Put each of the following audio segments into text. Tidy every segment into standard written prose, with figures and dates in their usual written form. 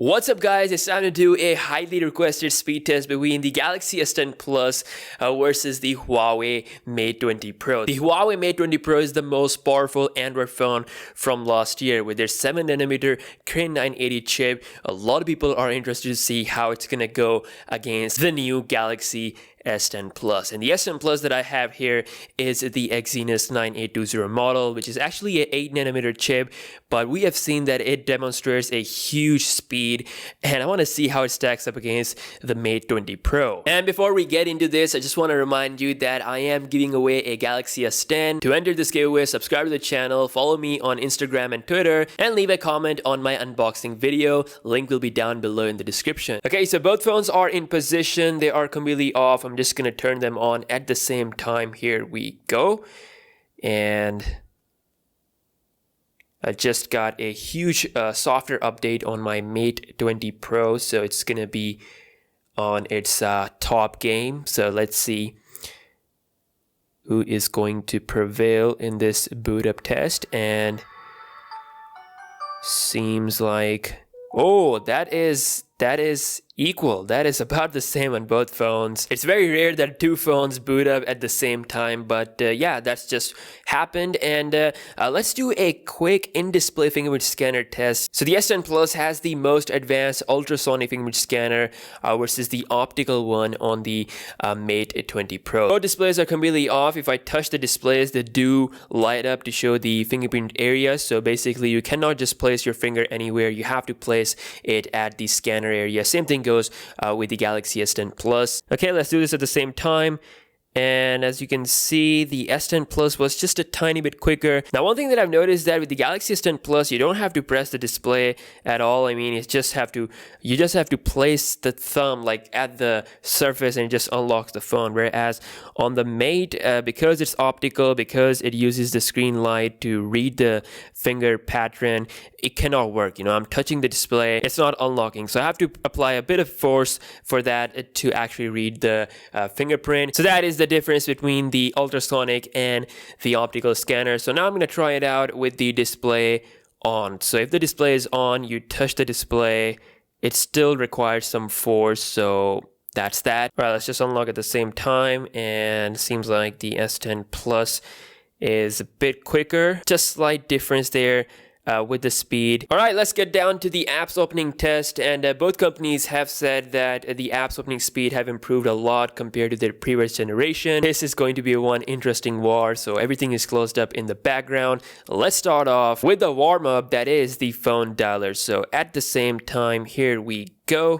What's up guys, it's time to do a highly requested speed test between the Galaxy S10 Plus versus the Huawei Mate 20 Pro. The Huawei Mate 20 Pro is the most powerful Android phone from last year with their 7nm Crane 980 chip. A lot of people are interested to see how it's gonna go against the new Galaxy S10 Plus. And the S10 Plus that I have here is the Exynos 9820 model, which is actually an 8nm chip, but we have seen that it demonstrates a huge speed, and I want to see how it stacks up against the Mate 20 Pro. And before we get into this, I just want to remind you that I am giving away a Galaxy S10. To enter this giveaway, subscribe to the channel, follow me on Instagram and Twitter, and leave a comment on my unboxing video. Link will be down below in the description. Okay, so both phones are in position. They are completely off. I'm just going to turn them on at the same time. Here we go. And I just got a huge software update on my Mate 20 Pro, so it's going to be on its top game. So let's see who is going to prevail in this boot up test. And seems like, oh, that is equal. That is about the same on both phones. It's very rare that two phones boot up at the same time, but yeah, that's just happened. And let's do a quick in-display fingerprint scanner test. So the S10 Plus has the most advanced ultrasonic fingerprint scanner versus the optical one on the Mate 20 Pro. Both displays are completely off. If I touch the displays, they do light up to show the fingerprint area. So basically, you cannot just place your finger anywhere. You have to place it at the scanner area. Same thing goes with the Galaxy S10 Plus. Okay, let's do this at the same time. And as you can see, the S10 Plus was just a tiny bit quicker. Now, one thing that I've noticed is that with the Galaxy S10 Plus, you don't have to press the display at all. I mean, you just have to place the thumb like at the surface and it just unlocks the phone. Whereas on the Mate, because it's optical, because it uses the screen light to read the finger pattern, it cannot work. You know, I'm touching the display, it's not unlocking. So I have to apply a bit of force for that to actually read the fingerprint. So that is the difference between the ultrasonic and the optical scanner. So now I'm going to try it out with the display on. So if the display is on, you touch the display, it still requires some force. So that's that. All right, let's just unlock at the same time. And seems like the S10 Plus is a bit quicker. Just slight difference there with the speed. All right, let's get down to the apps opening test. And both companies have said that the apps opening speed have improved a lot compared to their previous generation. This is going to be one interesting war, so everything is closed up in the background. Let's start off with the warm-up, that is the phone dialer. So at the same time, here we go.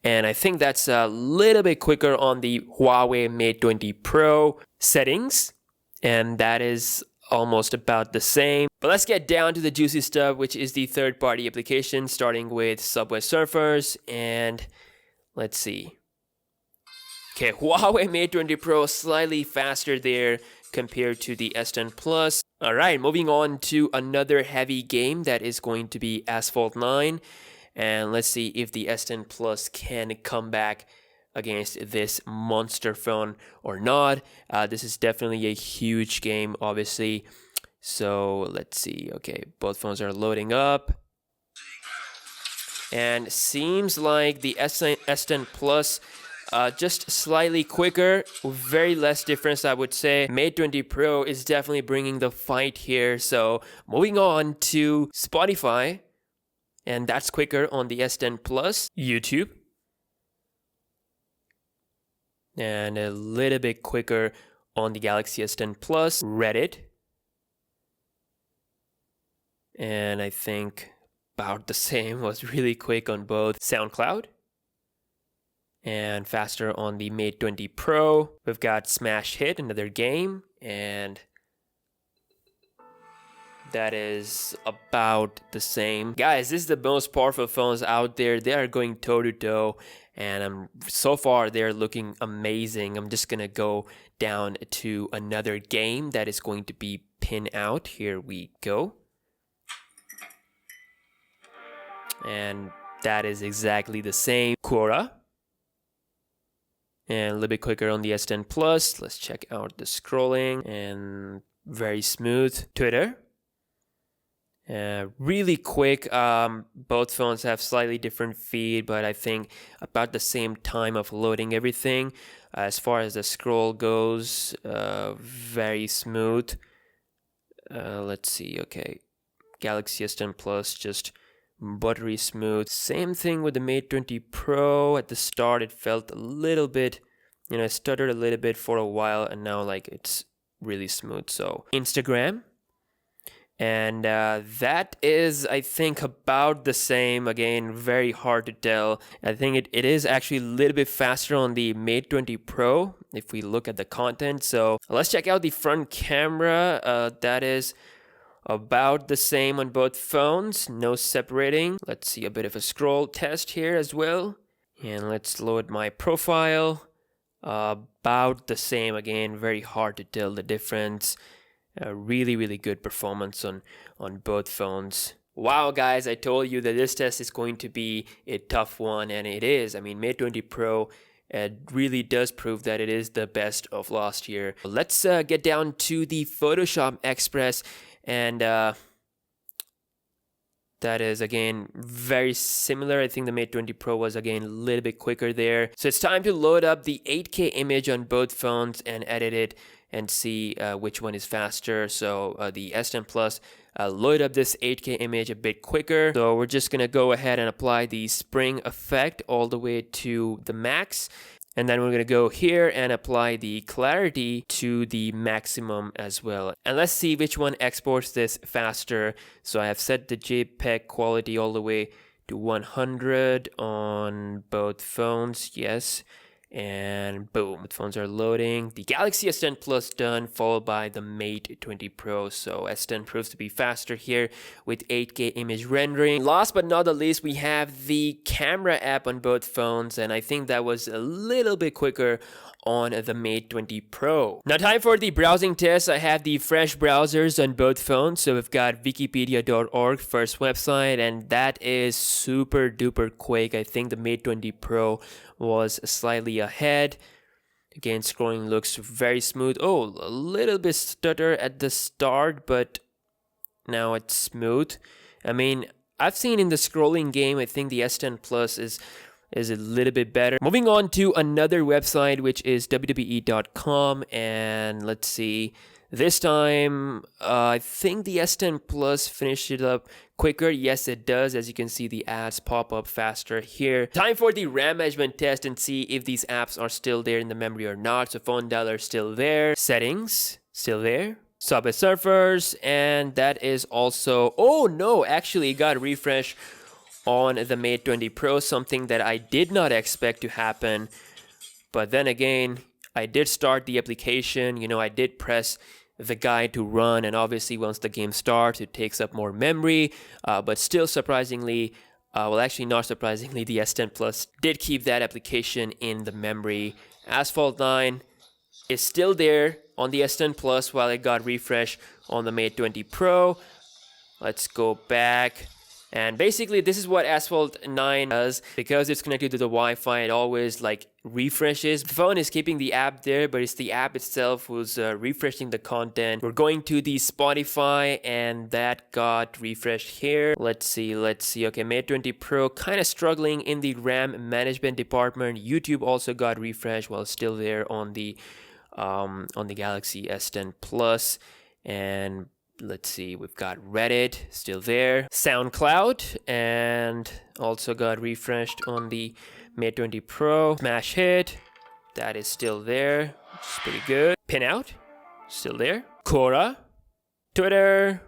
And I think that's a little bit quicker on the Huawei Mate 20 Pro settings. And that is almost about the same. But let's get down to the juicy stuff, which is the third-party application, starting with Subway Surfers. And let's see. Okay, Huawei Mate 20 Pro slightly faster there compared to the S10 Plus. All right, moving on to another heavy game that is going to be Asphalt 9. And let's see if the S10 Plus can come back against this monster phone or not. This is definitely a huge game, obviously. So let's see. Okay, both phones are loading up. And seems like the S10 Plus just slightly quicker, very less difference, I would say. Mate 20 Pro is definitely bringing the fight here. So moving on to Spotify, and that's quicker on the S10 Plus. YouTube, and a little bit quicker on the Galaxy S10 Plus. Reddit, and I think about the same, was really quick on both. SoundCloud, and faster on the Mate 20 Pro. We've got Smash Hit, another game, and that is about the same. Guys, this is the most powerful phones out there. They are going toe to toe, and so far they're looking amazing. I'm just gonna go down to another game that is going to be pinned out. Here we go. And that is exactly the same. Quora, and a little bit quicker on the S10 Plus. Let's check out the scrolling, and very smooth. Twitter, Really quick. Both phones have slightly different feed, but I think about the same time of loading everything. As far as the scroll goes, very smooth. Let's see. Okay, Galaxy S10 Plus, just buttery smooth. Same thing with the Mate 20 Pro. At the start, it felt a little bit, it stuttered a little bit for a while, and now like it's really smooth. So Instagram. And that is, I think, about the same. Again, very hard to tell. I think it is actually a little bit faster on the Mate 20 Pro if we look at the content. So let's check out the front camera. That is about the same on both phones. No separating. Let's see a bit of a scroll test here as well. And let's load my profile. About the same. Again, very hard to tell the difference. Really good performance on both phones. Wow, guys, I told you that this test is going to be a tough one, and it is. I mean, Mate 20 Pro really does prove that it is the best of last year. Let's get down to the Photoshop Express, and that is, again, very similar. I think the Mate 20 Pro was, again, a little bit quicker there. So it's time to load up the 8K image on both phones and edit it and see which one is faster. So the S10 Plus load up this 8K image a bit quicker. So we're just gonna go ahead and apply the spring effect all the way to the max. And then we're gonna go here and apply the clarity to the maximum as well. And let's see which one exports this faster. So I have set the JPEG quality all the way to 100 on both phones, yes. And boom, the phones are loading. The Galaxy S10 Plus done, followed by the Mate 20 Pro. So S10 proves to be faster here with 8K image rendering. Last but not the least, we have the camera app on both phones, and I think that was a little bit quicker on the Mate 20 Pro. Now time for the browsing test. I have the fresh browsers on both phones. So we've got wikipedia.org, first website, and that is super duper quick. I think the Mate 20 Pro was slightly ahead. Again, scrolling looks very smooth. Oh, a little bit stutter at the start, but now it's smooth. I mean, I've seen in the scrolling game, I think the S10 Plus is a little bit better. Moving on to another website, which is wwe.com, and let's see. This time, I think the S10 Plus finished it up quicker. Yes, it does. As you can see, the ads pop up faster here. Time for the RAM management test and see if these apps are still there in the memory or not. So phone dialer still there. Settings, still there. Subway Surfers, and that is also... Oh no, actually it got refreshed on the Mate 20 Pro, something that I did not expect to happen. But then again, I did start the application. I did press the guide to run, and obviously once the game starts, it takes up more memory. But still, surprisingly, well, actually not surprisingly, the S10 Plus did keep that application in the memory. Asphalt 9 is still there on the S10 Plus while it got refreshed on the Mate 20 Pro. Let's go back. And basically, this is what Asphalt 9 does. Because it's connected to the Wi-Fi, it always refreshes. The phone is keeping the app there, but it's the app itself who's refreshing the content. We're going to the Spotify, and that got refreshed here. Let's see. Okay, Mate 20 Pro kind of struggling in the RAM management department. YouTube also got refreshed while still there on the Galaxy S10 Plus. And let's see, we've got Reddit still there, SoundCloud, and also got refreshed on the Mate 20 Pro. Smash Hit, that is still there, which is pretty good. Pinout, still there. Quora, Twitter,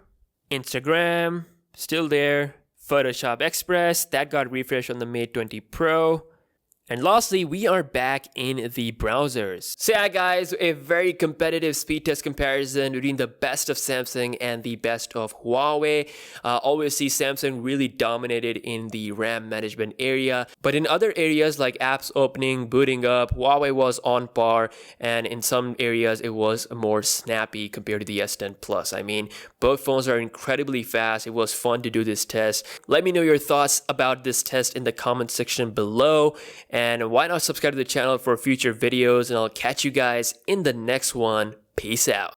Instagram, still there. Photoshop Express, that got refreshed on the Mate 20 Pro. And lastly, we are back in the browsers. So yeah, guys, a very competitive speed test comparison between the best of Samsung and the best of Huawei. Obviously, Samsung really dominated in the RAM management area, but in other areas like apps opening, booting up, Huawei was on par, and in some areas it was more snappy compared to the S10 Plus. I mean, both phones are incredibly fast. It was fun to do this test. Let me know your thoughts about this test in the comment section below. And why not subscribe to the channel for future videos, and I'll catch you guys in the next one. Peace out.